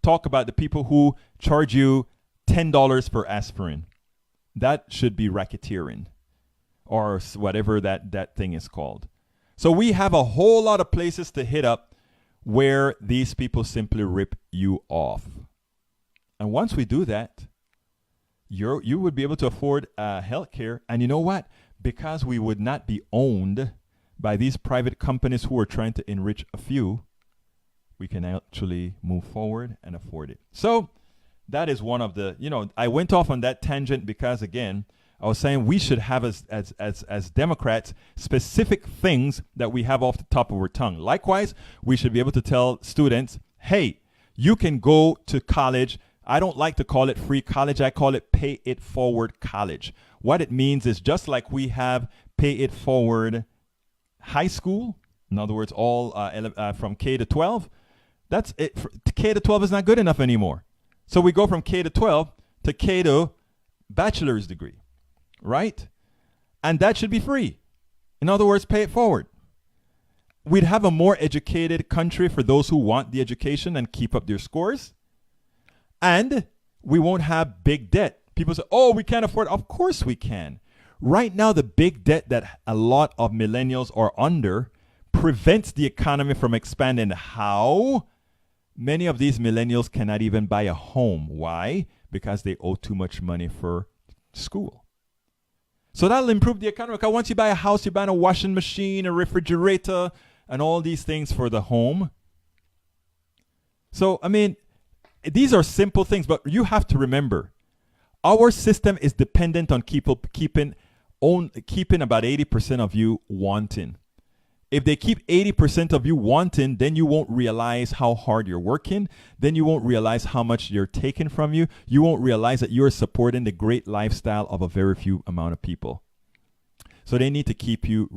talk about the people who charge you $10 for aspirin. That should be racketeering or whatever that thing is called. So we have a whole lot of places to hit up where these people simply rip you off. And once we do that, you would be able to afford health care. And you know what? Because we would not be owned by these private companies who are trying to enrich a few, we can actually move forward and afford it. So that is one of the, I went off on that tangent because, again, I was saying we should have as Democrats specific things that we have off the top of our tongue. Likewise, we should be able to tell students, hey, you can go to college. I don't like to call it free college. I call it pay it forward college. What it means is just like we have pay it forward high school, in other words, all from K to 12, that's it. K to 12 is not good enough anymore. So we go from K to 12 to K to bachelor's degree, right? And that should be free. In other words, pay it forward. We'd have a more educated country for those who want the education and keep up their scores. And we won't have big debt. People say, oh, we can't afford it. Of course we can. Right now, the big debt that a lot of millennials are under prevents the economy from expanding. How? Many of these millennials cannot even buy a home. Why? Because they owe too much money for school. So that'll improve the economy. Because once you buy a house, you're buying a washing machine, a refrigerator, and all these things for the home. So, I mean, these are simple things, but you have to remember, our system is dependent on keeping about 80% of you wanting. If they keep 80% of you wanting, then you won't realize how hard you're working. Then you won't realize how much you're taking from you. You won't realize that you're supporting the great lifestyle of a very few amount of people. So they need to keep you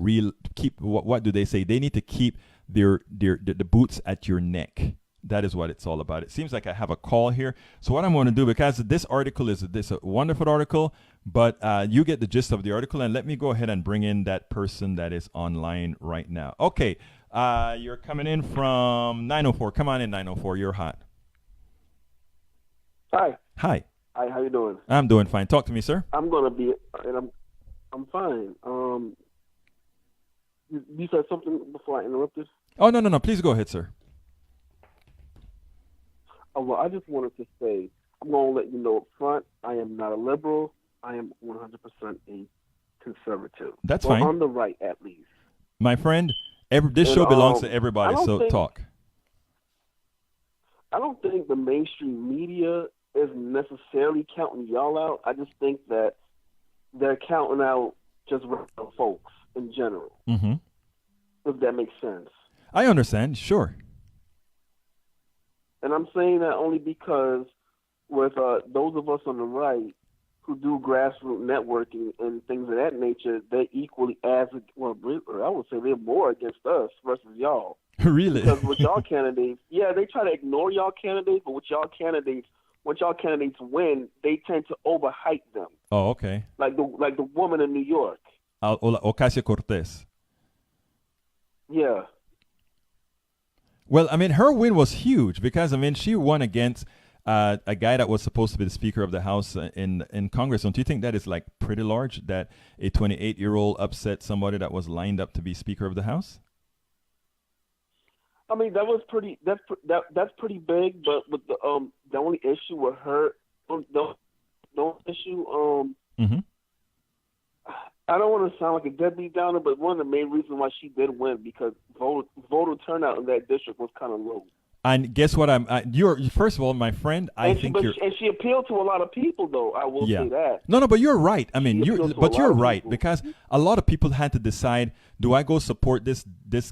what do they say? They need to keep the boots at your neck. That is what it's all about. It seems like I have a call here. So what I'm going to do, because this article is a wonderful article, but you get the gist of the article, and let me go ahead and bring in that person that is online right now. Okay, you're coming in from 904. Come on in, 904. You're hot. Hi. Hi. Hi. How you doing? I'm doing fine. Talk to me, sir. I'm gonna be, and I'm fine. You said something before I interrupted? Oh no. Please go ahead, sir. Oh, well, I just wanted to say, I'm going to let you know up front, I am not a liberal. I am 100% a conservative. That's fine. On the right, at least. My friend, this show belongs to everybody, so talk. I don't think the mainstream media is necessarily counting y'all out. I just think that they're counting out just regular folks in general. Mm-hmm. If that makes sense. I understand, sure. And I'm saying that only because with those of us on the right who do grassroots networking and things of that nature, they're equally as, well, I would say they're more against us versus y'all. Really? Because with y'all candidates, yeah, they try to ignore y'all candidates, but with y'all candidates, once y'all candidates win, they tend to overhype them. Oh, okay. Like the woman in New York. Ocasio-Cortez. Yeah. Well, I mean, her win was huge because, I mean, she won against a guy that was supposed to be the Speaker of the House in Congress. Don't you think that is like pretty large that a 28-year-old upset somebody that was lined up to be Speaker of the House? I mean, that was pretty. That's pretty big. But with the only issue with her, the issue. Mm-hmm. I don't want to sound like a deadbeat downer, but one of the main reasons why she did win because voter turnout in that district was kind of low. And guess what? You're first of all, my friend. And she appealed to a lot of people, though. I will say that. No, but you're right. I mean, you're right because a lot of people had to decide: do I go support this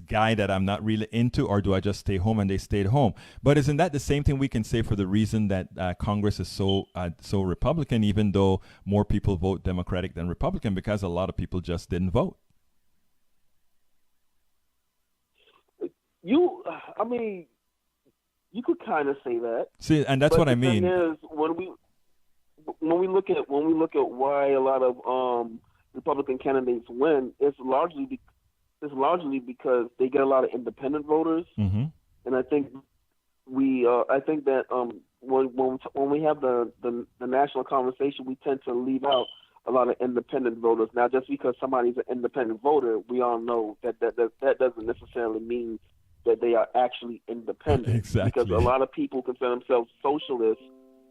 guy that I'm not really into, or do I just stay home? And they stayed home. But isn't that the same thing we can say for the reason that Congress is so Republican, even though more people vote Democratic than Republican, because a lot of people just didn't vote. You could kind of say that. See, and that's what I mean. The thing is, when we look at why a lot of Republican candidates win, it's largely because they get a lot of independent voters, mm-hmm. and I think that when we have the national conversation, we tend to leave out a lot of independent voters. Now, just because somebody's an independent voter, we all know that doesn't necessarily mean that they are actually independent. Exactly. Because a lot of people who consider themselves socialists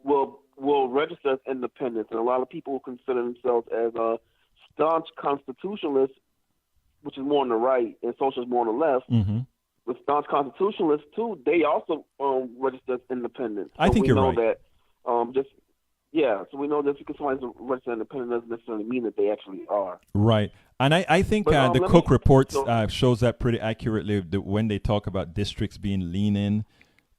will register as independents, and a lot of people who consider themselves as staunch constitutionalists, which is more on the right, and socialists more on the left, mm-hmm. with staunch constitutionalists too, they also register as independents. So I think you're right. So we know that because somebody's registered independent doesn't necessarily mean that they actually are. Right. And I think the Cook reports shows that pretty accurately when they talk about districts being lean-in,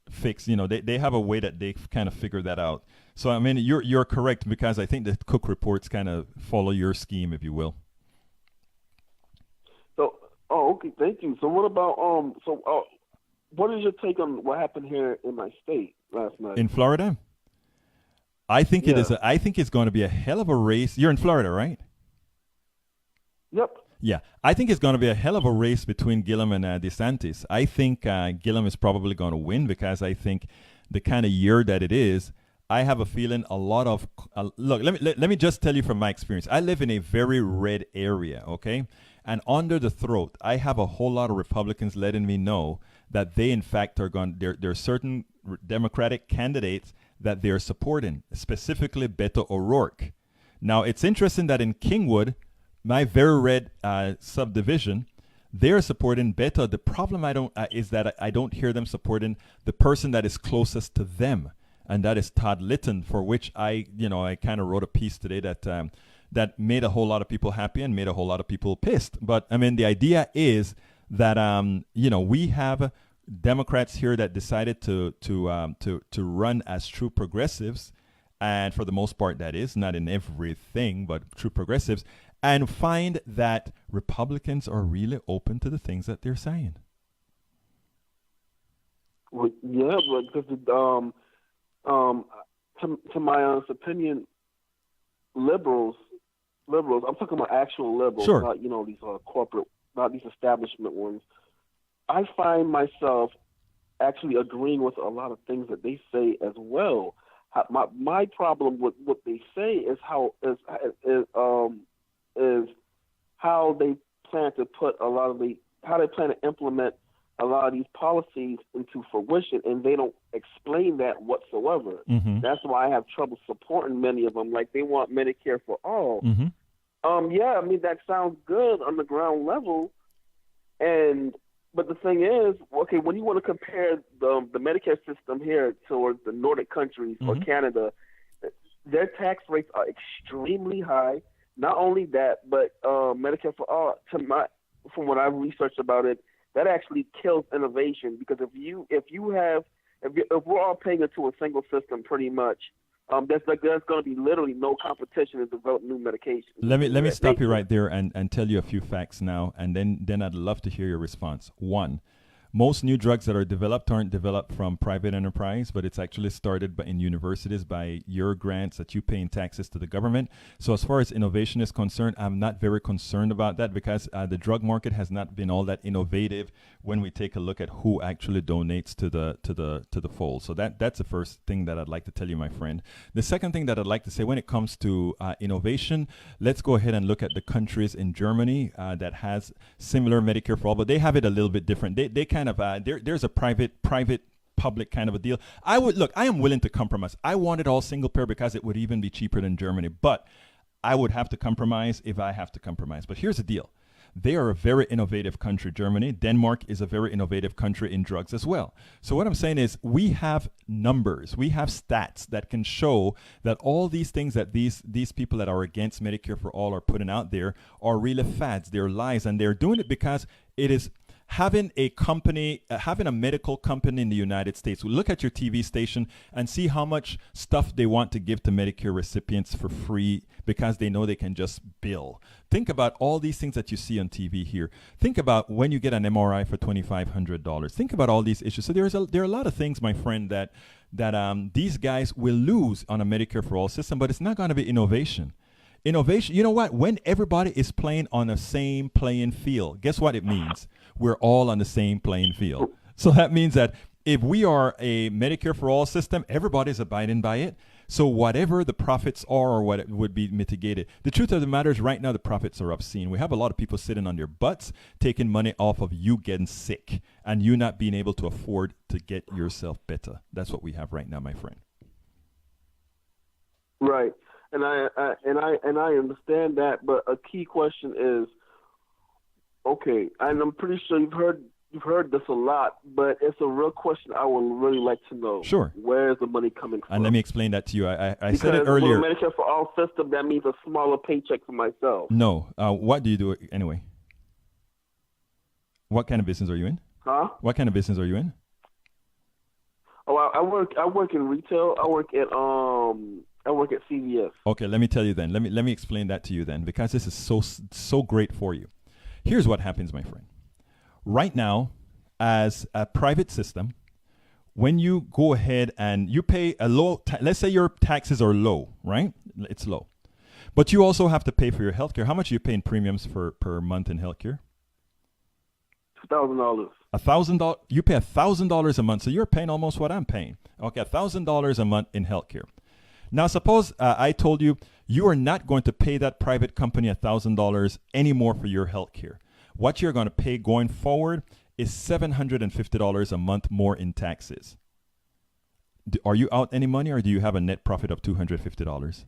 fixed. You know, they have a way that they kind of figure that out. So, I mean, you're correct because I think the Cook reports kind of follow your scheme, if you will. So, okay, thank you. So what about, what is your take on what happened here in my state last night? In Florida? I think I think it's going to be a hell of a race. You're in Florida, right? Yep. Yeah, I think it's going to be a hell of a race between Gillum and DeSantis. I think Gillum is probably going to win because I think the kind of year that it is, I have a feeling a lot of look. Let me just tell you from my experience. I live in a very red area, okay, and under the throat, I have a whole lot of Republicans letting me know that they, in fact, are going. There are certain Democratic candidates that they're supporting, specifically Beto O'Rourke. Now, it's interesting that in Kingwood, my very red subdivision, they're supporting Beto. The problem is that I don't hear them supporting the person that is closest to them, and that is Todd Litton, for which I kind of wrote a piece today that made a whole lot of people happy and made a whole lot of people pissed. But I mean, the idea is that we have Democrats here that decided to run as true progressives, and for the most part, that is not in everything, but true progressives, and find that Republicans are really open to the things that they're saying. Well, yeah, but because to my honest opinion, liberals. I'm talking about actual liberals, sure. Not these corporate, not these establishment ones. I find myself actually agreeing with a lot of things that they say as well. My problem with what they say is how they plan to put how they plan to implement a lot of these policies into fruition, and they don't explain that whatsoever. Mm-hmm. That's why I have trouble supporting many of them. Like, they want Medicare for all. Mm-hmm. Yeah, I mean, that sounds good on the ground level, but the thing is, okay, when you want to compare the Medicare system here towards the Nordic countries mm-hmm. or Canada, their tax rates are extremely high. Not only that, but Medicare for All, from what I've researched about it, that actually kills innovation, because if we're all paying into a single system, pretty much, there's going to be literally no competition to develop new medications. Let me stop you right there and tell you a few facts now, and then I'd love to hear your response. One, most new drugs that are developed aren't developed from private enterprise, but it's actually started in universities by your grants that you pay in taxes to the government. So as far as innovation is concerned, I'm not very concerned about that, because the drug market has not been all that innovative when we take a look at who actually donates to the fold. So that's the first thing that I'd like to tell you, my friend. The second thing that I'd like to say, when it comes to innovation, let's go ahead and look at the countries in Germany that has similar Medicare for all, but they have it a little bit different. They kind of there's a private public kind of a deal. I am willing to compromise. I want it all single payer because it would even be cheaper than Germany, but I would have to compromise if I have to compromise. But here's the deal. They are a very innovative country, Germany. Denmark is a very innovative country in drugs as well. So what I'm saying is, we have numbers, we have stats that can show that all these things that these people that are against Medicare for all are putting out there are really fads, they're lies, and they're doing it because it is having a company, having a medical company in the United States. Look at your TV station and see how much stuff they want to give to Medicare recipients for free because they know they can just bill. Think about all these things that you see on TV here. Think about when you get an MRI for $2,500. Think about all these issues. So there are a lot of things, my friend, that these guys will lose on a Medicare for all system, but it's not going to be innovation. Innovation, you know what? When everybody is playing on the same playing field, guess what it means? We're all on the same playing field. So that means that if we are a Medicare for all system, everybody's abiding by it. So whatever the profits are or what it would be mitigated. The truth of the matter is right now the profits are obscene. We have a lot of people sitting on their butts taking money off of you getting sick and you not being able to afford to get yourself better. That's what we have right now, my friend. Right. And I understand that, but a key question is, okay, and I'm pretty sure you've heard this a lot, but it's a real question I would really like to know. Sure. Where is the money coming from? And let me explain that to you. I said it Because earlier. with Medicare for all system, that means a smaller paycheck for myself. No. What do you do anyway? What kind of business are you in? Huh? What kind of business are you in? Oh, I work in retail. I work at CVS. Okay, let me tell you then. Let me explain that to you then, because this is so great for you. Here's what happens, my friend. Right now, as a private system, when you go ahead and you pay a low, let's say your taxes are low, right? It's low. But you also have to pay for your healthcare. How much are you paying premiums per month in healthcare? $1,000. $1,000. You pay $1,000 a month, so you're paying almost what I'm paying. Okay, $1,000 a month in healthcare. Now, suppose I told you you are not going to pay that private company $1,000 anymore for your health care. What you're going to pay going forward is $750 a month more in taxes. Are you out any money, or do you have a net profit of $250?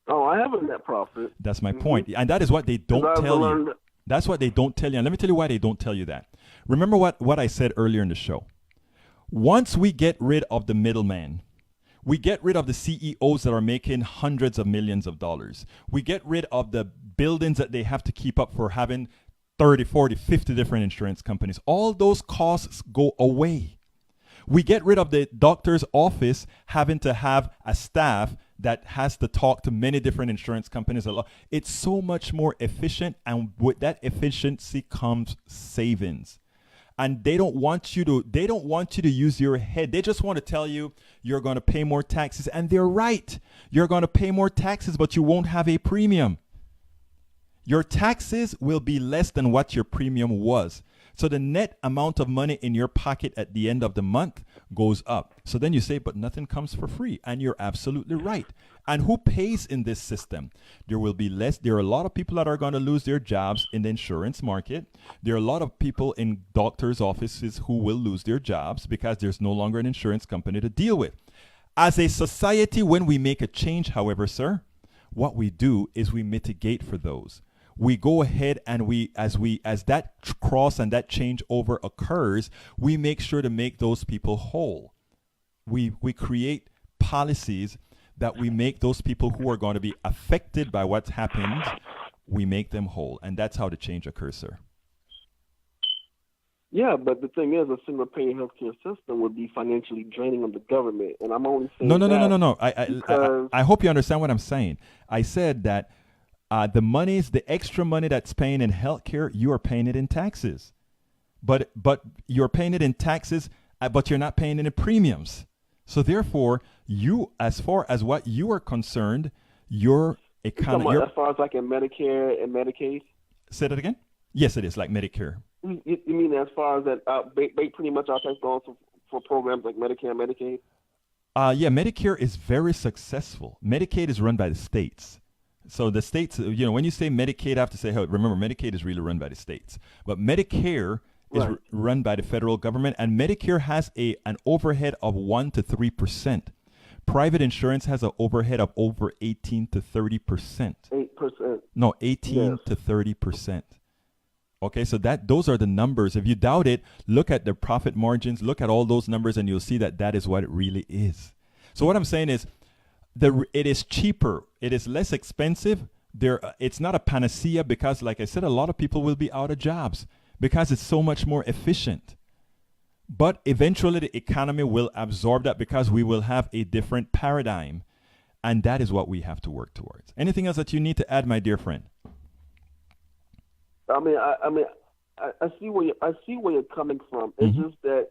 Oh, I have a net profit. That's my point. And that is what they don't tell you. That's what they don't tell you. And let me tell you why they don't tell you that. Remember what I said earlier in the show. Once we get rid of the middleman, we get rid of the CEOs that are making hundreds of millions of dollars. We get rid of the buildings that they have to keep up for having 30, 40, 50 different insurance companies. All those costs go away. We get rid of the doctor's office having to have a staff that has to talk to many different insurance companies. It's so much more efficient, and with that efficiency comes savings. And they don't want you to use your head. They just want to tell you you're going to pay more taxes. And they're right. You're going to pay more taxes, but you won't have a premium. Your taxes will be less than what your premium was. So the net amount of money in your pocket at the end of the month goes up. So then you say, but nothing comes for free. And you're absolutely right. And who pays in this system? There will be less. There are a lot of people that are going to lose their jobs in the insurance market. There are a lot of people in doctors' offices who will lose their jobs because there's no longer an insurance company to deal with. As a society, when we make a change, however, sir, what we do is we mitigate for those. We go ahead and as that cross and that change over occurs, we make sure to make those people whole. We create policies that we make those people who are going to be affected by what's happened, we make them whole. And that's how the change occurs, sir. Yeah, but the thing is, a single-payer healthcare system would be financially draining on the government, and I'm only saying No. because I hope you understand what I'm saying. I said that the extra money that's paying in healthcare, you are paying it in taxes, but you're paying it in taxes, but you're not paying it in premiums. So therefore, you, as far as what you are concerned, your economy. As far as like in Medicare and Medicaid. Say that again. Yes, it is like Medicare. You mean as far as that, pretty much our tax dollars for programs like Medicare and Medicaid? Yeah, Medicare is very successful. Medicaid is run by the states. So the states, when you say Medicaid, I have to say, remember, Medicaid is really run by the states. But Medicare is run by the federal government, and Medicare has an overhead of 1 to 3%. Private insurance has an overhead of over 18 to 30%. 8%. No, 18 to 30%. Okay, so those are the numbers. If you doubt it, look at the profit margins, look at all those numbers, and you'll see that is what it really is. So what I'm saying is, it is cheaper, it is less expensive. It's not a panacea because, like I said, a lot of people will be out of jobs because it's so much more efficient. But eventually, the economy will absorb that because we will have a different paradigm, and that is what we have to work towards. Anything else that you need to add, my dear friend? I see where you're coming from. It's just that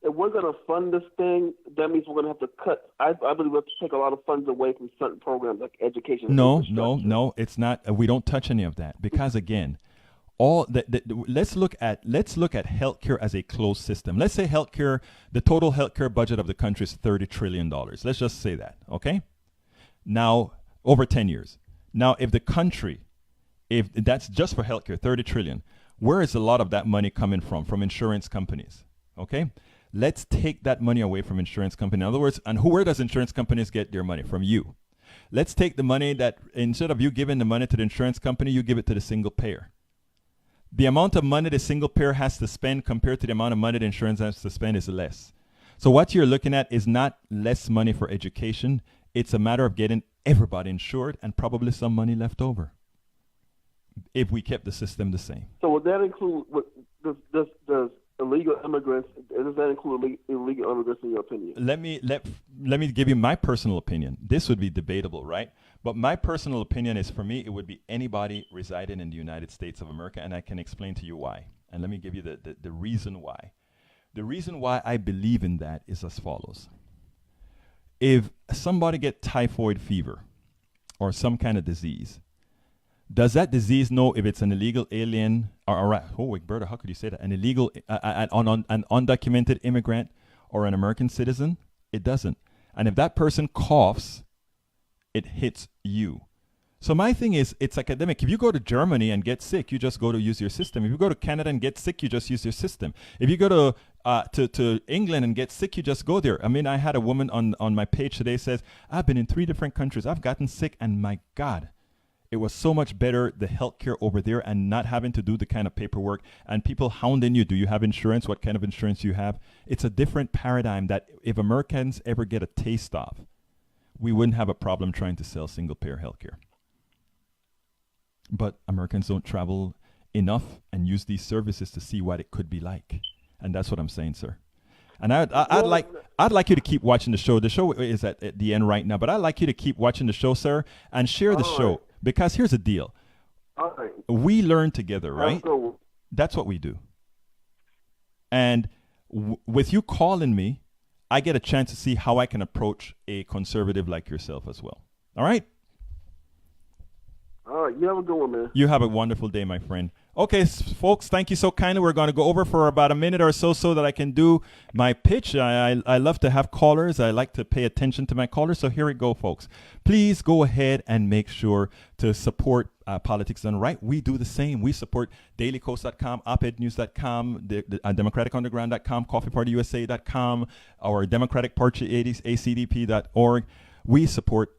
if we're going to fund this thing, that means we're going to have to cut. I believe we have to take a lot of funds away from certain programs like education. No, it's not. We don't touch any of that because again, let's look at healthcare as a closed system. Let's say the total healthcare budget of the country is $30 trillion. Let's just say that, okay? Now, over 10 years. Now, if that's just for healthcare, $30 trillion, where is a lot of that money coming from? From insurance companies, okay? Let's take that money away from insurance companies. In other words, and where does insurance companies get their money? From you. Let's take the money that, instead of you giving the money to the insurance company, you give it to the single payer. The amount of money the single payer has to spend compared to the amount of money the insurance has to spend is less. So what you're looking at is not less money for education. It's a matter of getting everybody insured and probably some money left over if we kept the system the same. So would that include, does illegal immigrants, does that include illegal immigrants in your opinion? Let me give you my personal opinion. This would be debatable, right? But my personal opinion is, for me, it would be anybody residing in the United States of America, and I can explain to you why. And let me give you the reason why. The reason why I believe in that is as follows. If somebody gets typhoid fever or some kind of disease, does that disease know if it's an illegal alien Berta, how could you say that? An illegal, an undocumented immigrant or an American citizen? It doesn't. And if that person coughs, it hits you. So my thing is, it's academic. If you go to Germany and get sick, you just go to use your system. If you go to Canada and get sick, you just use your system. If you go to England and get sick, you just go there. I mean, I had a woman on my page today says, I've been in 3 different countries. I've gotten sick, and my God, it was so much better, the healthcare over there, and not having to do the kind of paperwork and people hounding you. Do you have insurance? What kind of insurance do you have? It's a different paradigm that if Americans ever get a taste of, we wouldn't have a problem trying to sell single-payer healthcare. But Americans don't travel enough and use these services to see what it could be like. And that's what I'm saying, sir. And I'd like you to keep watching the show. The show is at the end right now, but I'd like you to keep watching the show, sir, and share the show. Because here's the deal. All right. We learn together, right? That's what we do. And with you calling me, I get a chance to see how I can approach a conservative like yourself as well. All right? All right. You have a good one, man. You have a wonderful day, my friend. Okay, folks, thank you so kindly. We're going to go over for about a minute or so that I can do my pitch. I love to have callers. I like to pay attention to my callers. So here we go, folks. Please go ahead and make sure to support Politics Done Right. We do the same. We support dailycoast.com, opednews.com, democraticonderground.com, coffeepartyusa.com, our Democratic Party, acdp.org. We support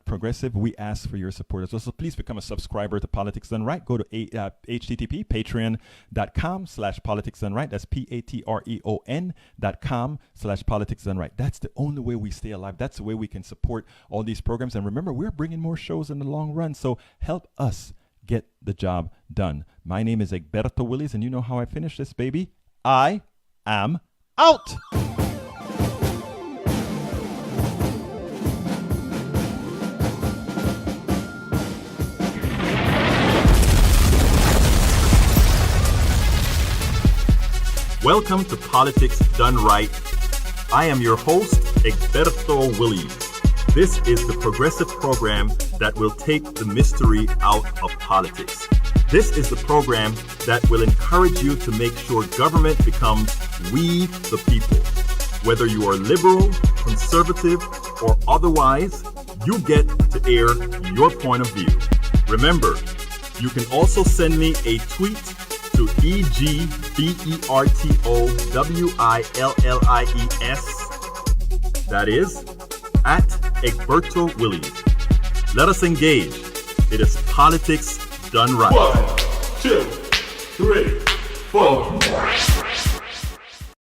Progressive, we ask for your support as well. So please become a subscriber to Politics Done Right. Go to http patreon.com/Politics Done Right. That's patreon.com/Politics Done Right. That's the only way we stay alive. That's the way we can support all these programs. And remember, we're bringing more shows in the long run. So help us get the job done. My name is Egberto Willies, and you know how I finish this, baby. I am out. Welcome to Politics Done Right. I am your host, Egberto Willies. This is the progressive program that will take the mystery out of politics. This is the program that will encourage you to make sure government becomes we the people. Whether you are liberal, conservative, or otherwise, you get to air your point of view. Remember, you can also send me a tweet to EGBERTOWILLIES. That is at Egberto Willies. Let us engage. It is Politics Done Right. 1, 2, 3, 4.